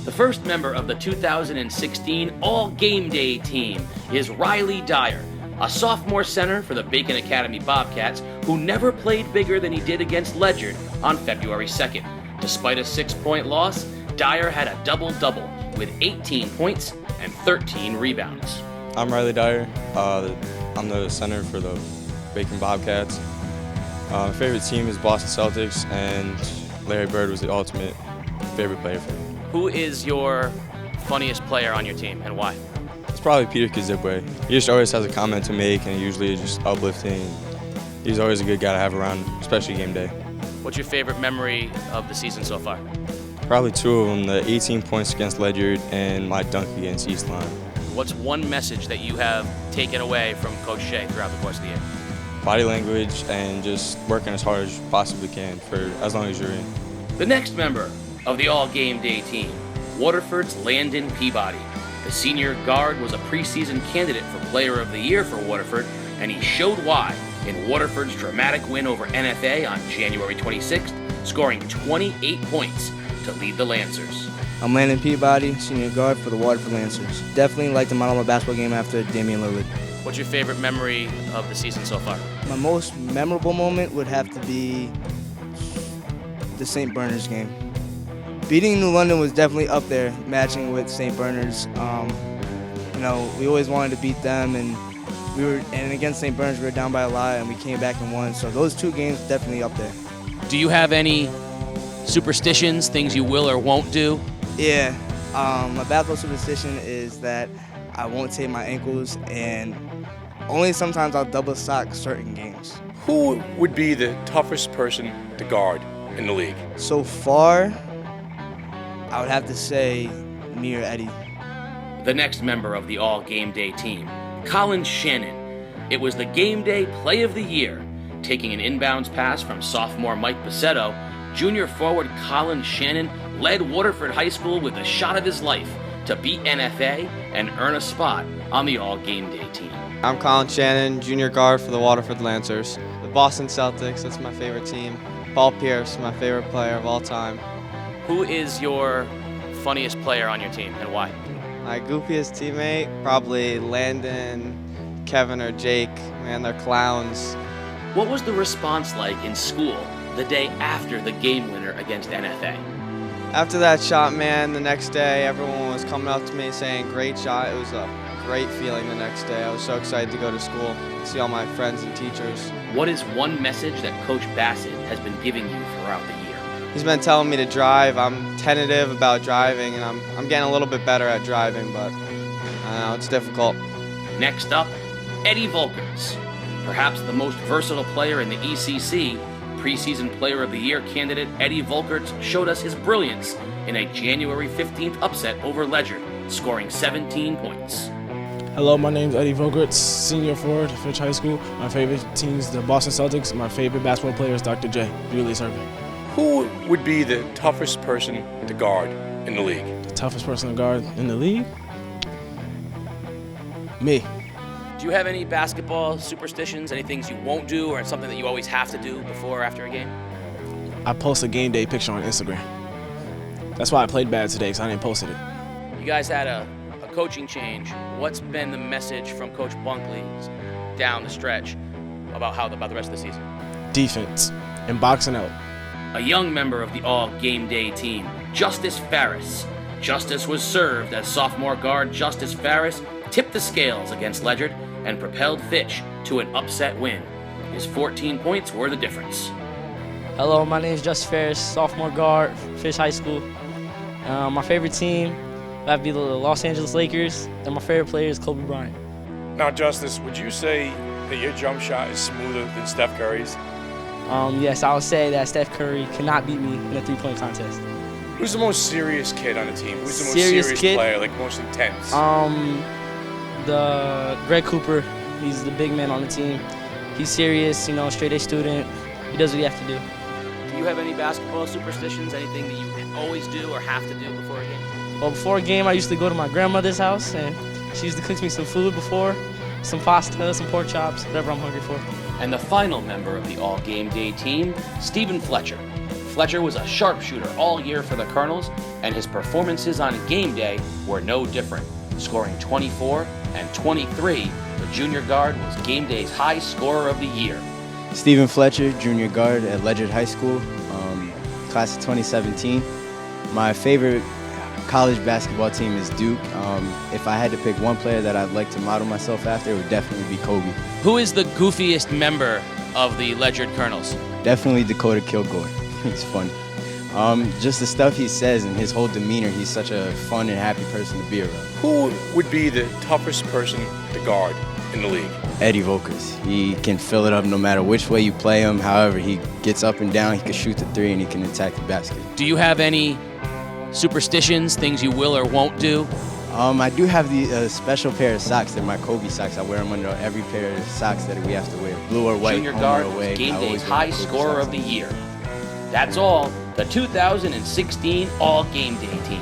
The first member of the 2016 All-Game-Day team is Reilly Dyer, a sophomore center for the Bacon Academy Bobcats who never played bigger than he did against Ledyard on February 2nd. Despite a 6-point loss, Dyer had a double-double with 18 points and 13 rebounds. I'm Reilly Dyer. I'm the center for the Bacon Bobcats. My favorite team is Boston Celtics, and Larry Bird was the ultimate favorite player for me. Who is your funniest player on your team and why? It's probably Peter Kazibwe. He just always has a comment to make, and usually is just uplifting. He's always a good guy to have around, especially game day. What's your favorite memory of the season so far? Probably two of them, the 18 points against Ledyard and my dunk against East Line. What's one message that you have taken away from Coach Shea throughout the course of the year? Body language and just working as hard as you possibly can for as long as you're in. The next member of the All-Game-Day team, Waterford's Landon Peabody. The senior guard was a preseason candidate for Player of the Year for Waterford, and he showed why in Waterford's dramatic win over NFA on January 26th, scoring 28 points to lead the Lancers. I'm Landon Peabody, senior guard for the Waterford Lancers. Definitely like to model my basketball game after Damian Lillard. What's your favorite memory of the season so far? My most memorable moment would have to be the St. Bernard's game. Beating New London was definitely up there, matching with St. Bernard's. We always wanted to beat them, and against St. Bernard's we were down by a lot, and we came back and won. So those two games definitely up there. Do you have any superstitions, things you will or won't do? Yeah, my basketball superstition is that I won't tape my ankles, and only sometimes I'll double sock certain games. Who would be the toughest person to guard in the league? So far, I would have to say me or Eddie. The next member of the All-Game-Day team, Colin Shannon. It was the Game Day Play of the Year. Taking an inbounds pass from sophomore Mike Bassetto, junior forward Colin Shannon led Waterford High School with the shot of his life to beat NFA and earn a spot on the All-Game-Day team. I'm Colin Shannon, junior guard for the Waterford Lancers. The Boston Celtics, that's my favorite team. Paul Pierce, my favorite player of all time. Who is your funniest player on your team and why? My goofiest teammate, probably Landon, Kevin, or Jake. Man, they're clowns. What was the response like in school the day after the game winner against NFA? After that shot, man, the next day everyone was coming up to me saying, great shot. It was a great feeling the next day. I was so excited to go to school, see all my friends and teachers. What is one message that Coach Bassett has been giving you throughout the year? He's been telling me to drive. I'm tentative about driving, and I'm getting a little bit better at driving, but I know it's difficult. Next up, Eddie Volkerts. Perhaps the most versatile player in the ECC, preseason Player of the Year candidate Eddie Volkerts showed us his brilliance in a January 15th upset over Ledyard, scoring 17 points. Hello, my name is Eddie Volkerts, senior forward, Fitch High School. My favorite team is the Boston Celtics. My favorite basketball player is Dr. J, Reilly Dyer. Who would be the toughest person to guard in the league? The toughest person to guard in the league? Me. Do you have any basketball superstitions, any things you won't do, or something that you always have to do before or after a game? I post a game day picture on Instagram. That's why I played bad today, because I didn't post it. You guys had a coaching change. What's been the message from Coach Bunkley down the stretch about the rest of the season? Defense and boxing out. A young member of the All-Game-Day team, Justice Farris. Justice was served as sophomore guard Justice Farris tipped the scales against Ledyard and propelled Fitch to an upset win. His 14 points were the difference. Hello, my name is Justice Farris, sophomore guard, Fitch High School. My favorite team would be the Los Angeles Lakers, and my favorite player is Kobe Bryant. Now, Justice, would you say that your jump shot is smoother than Steph Curry's? Yes, I would say that Steph Curry cannot beat me in a three-point contest. Who's the most serious kid on the team? Who's the most Serious serious kid? player, like most intense? The Greg Cooper, he's the big man on the team. He's serious, straight A student. He does what he has to do. Do you have any basketball superstitions, anything that you always do or have to do before a game? Well, before a game, I used to go to my grandmother's house, and she used to cook me some food before, some pasta, some pork chops, whatever I'm hungry for. And the final member of the All-Game-Day team, Stephen Fletcher. Fletcher was a sharpshooter all year for the Colonels, and his performances on game day were no different. Scoring 24 and 23, the junior guard was game day's high scorer of the year. Stephen Fletcher, junior guard at Ledyard High School, class of 2017. My favorite college basketball team is Duke. If I had to pick one player that I'd like to model myself after, it would definitely be Kobe. Who is the goofiest member of the Ledyard Colonels? Definitely Dakota Kilgore. He's fun. Just the stuff he says and his whole demeanor, he's such a fun and happy person to be around. Who would be the toughest person to guard in the league? Eddie Volkerts. He can fill it up no matter which way you play him. However, he gets up and down, he can shoot the three, and he can attack the basket. Do you have any superstitions, things you will or won't do? I do have the special pair of socks. They're my Kobe socks. I wear them under every pair of socks that we have to wear. Blue or white, Junior home guard or away. was game I always day's wear my high Kobe scorer socks. of the year. That's all. The 2016 All Game Day team.